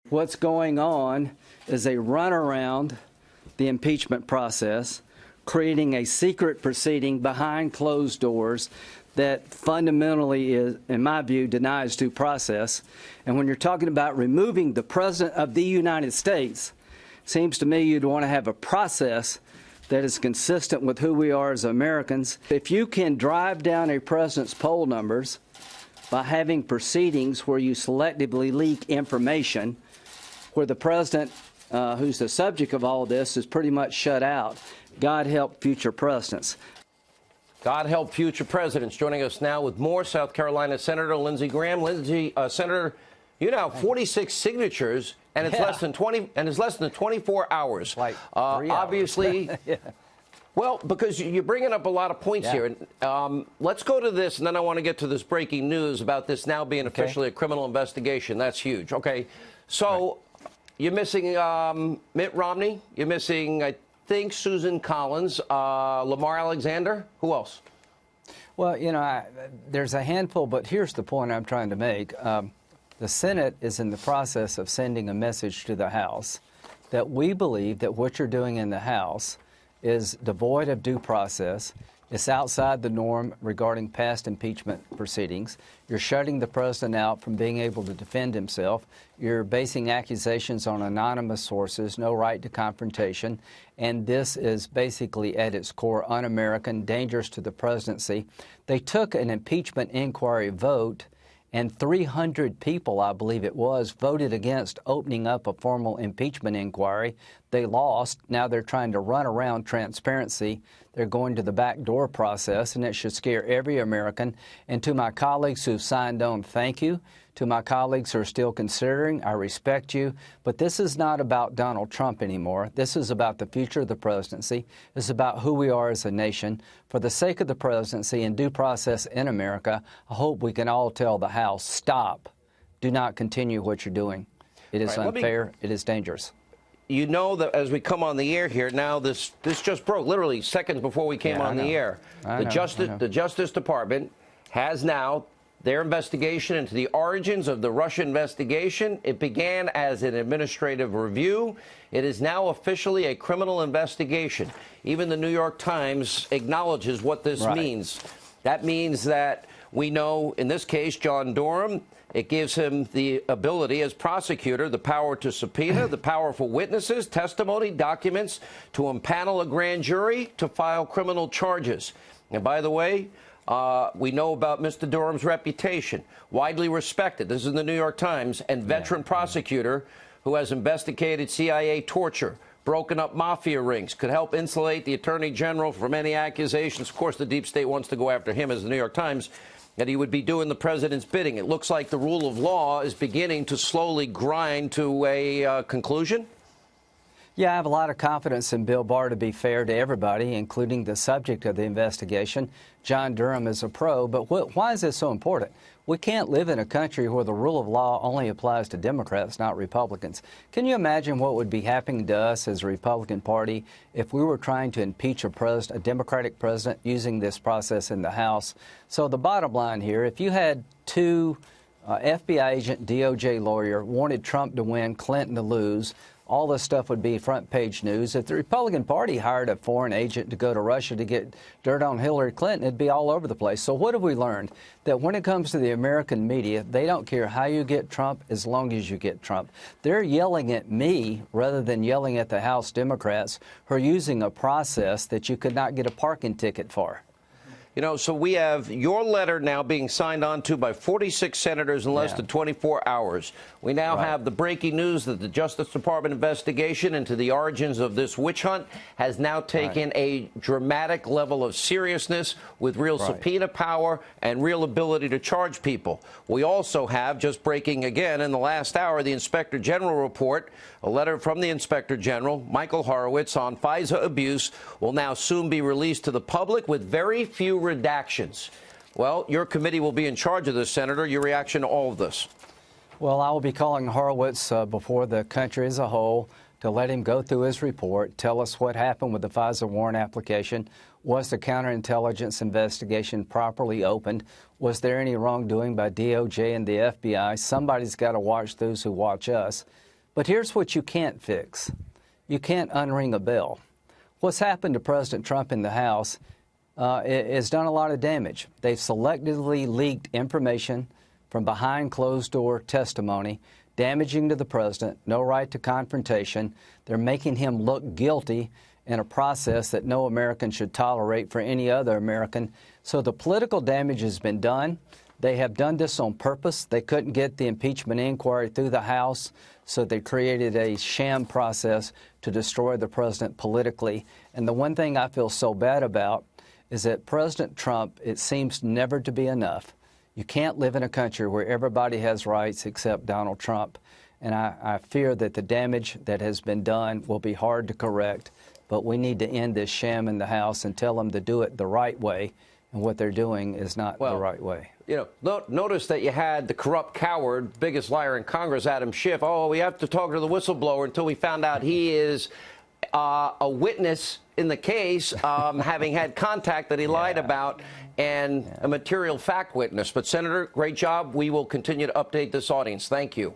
What's going on is a runaround the impeachment process, creating a secret proceeding behind closed doors that fundamentally is, in my view, denies due process. And when you're talking about removing the President of the United States, it seems to me you'd want to have a process that is consistent with who we are as Americans. If you can drive down a president's poll numbers by having proceedings where you selectively leak information, where the president, who's the subject of all this, is pretty much shut out, God help future presidents. God help future presidents. Joining us now with more, South Carolina Senator Lindsey Graham. Lindsey, Senator, you now have 46 signatures, and it's less than 24 hours. Like 3 hours. Obviously. Yeah. Well, because you're bringing up a lot of points here. Let's go to this, and then I want to get to this breaking news about this now being officially a criminal investigation. That's huge. Okay, so you're missing Mitt Romney. You're missing, I think, Susan Collins, Lamar Alexander. Who else? Well, you know, there's a handful, but here's the point I'm trying to make. The Senate is in the process of sending a message to the House that we believe that what you're doing in the House is devoid of due process. It's outside the norm regarding past impeachment proceedings. You're shutting the president out from being able to defend himself. You're basing accusations on anonymous sources, no right to confrontation. And this is basically at its core un-American, dangerous to the presidency. They took an impeachment inquiry vote, and 300 people, I believe it was, voted against opening up a formal impeachment inquiry. They lost. Now they're trying to run around transparency. They're going to the backdoor process, and it should scare every American. And to my colleagues who've signed on, thank you. To my colleagues who are still considering, I respect you. But this is not about Donald Trump anymore. This is about the future of the presidency. It's about who we are as a nation. For the sake of the presidency and due process in America, I hope we can all tell the House, stop. Do not continue what you're doing. It is unfair. It is dangerous. You know that as we come on the air here now, this just broke literally seconds before we came on the air. The Justice Department has now their investigation into the origins of the Russia investigation. It began as an administrative review. It is now officially a criminal investigation. Even the New York Times acknowledges what this means. That means that we know, in this case, John Durham, it gives him the ability as prosecutor, the power to subpoena, the power for witnesses, testimony, documents, to impanel a grand jury, to file criminal charges. And by the way, we know about Mr. Durham's reputation, widely respected. This is in the New York Times, and veteran prosecutor who has investigated CIA torture, broken up mafia rings, could help insulate the attorney general from any accusations. Of course, the deep state wants to go after him, as the New York Times, that he would be doing the president's bidding. It looks like the rule of law is beginning to slowly grind to a conclusion. Yeah, I have a lot of confidence in Bill Barr, to be fair to everybody, including the subject of the investigation. John Durham is a pro, but why is this so important? We can't live in a country where the rule of law only applies to Democrats, not Republicans. Can you imagine what would be happening to us as a Republican Party if we were trying to impeach a Democratic president using this process in the House? So the bottom line here, if you had two FBI agent, DOJ lawyer, wanted Trump to win, Clinton to lose, all this stuff would be front page news. If the Republican Party hired a foreign agent to go to Russia to get dirt on Hillary Clinton, it'd be all over the place. So what have we learned? That when it comes to the American media, they don't care how you get Trump as long as you get Trump. They're yelling at me rather than yelling at the House Democrats who are using a process that you could not get a parking ticket for. You know, so we have your letter now being signed on to by 46 senators in less than 24 hours. We now have the breaking news that the Justice Department investigation into the origins of this witch hunt has now taken a dramatic level of seriousness with real subpoena power and real ability to charge people. We also have, just breaking again in the last hour, the Inspector General report, a letter from the Inspector General, Michael Horowitz, on FISA abuse will now soon be released to the public with very few redactions. Well, your committee will be in charge of this, Senator. Your reaction to all of this? Well, I will be calling Horowitz before the country as a whole to let him go through his report, tell us what happened with the FISA warrant application. Was the counterintelligence investigation properly opened? Was there any wrongdoing by DOJ and the FBI? Somebody's got to watch those who watch us. But here's what you can't fix. You can't unring a bell. What's happened to President Trump in the House has done a lot of damage. They've selectively leaked information from behind closed-door testimony, damaging to the president, no right to confrontation. They're making him look guilty in a process that no American should tolerate for any other American. So the political damage has been done. They have done this on purpose. They couldn't get the impeachment inquiry through the House, so they created a sham process to destroy the president politically. And the one thing I feel so bad about is that President Trump, it seems never to be enough. You can't live in a country where everybody has rights except Donald Trump. And I fear that the damage that has been done will be hard to correct. But we need to end this sham in the House and tell them to do it the right way. And what they're doing is not the right way. You know, notice that you had the corrupt coward, biggest liar in Congress, Adam Schiff. Oh, we have to talk to the whistleblower until we found out he is a witness in the case, having had contact that he lied about, and a material fact witness. But, Senator, great job. We will continue to update this audience. Thank you.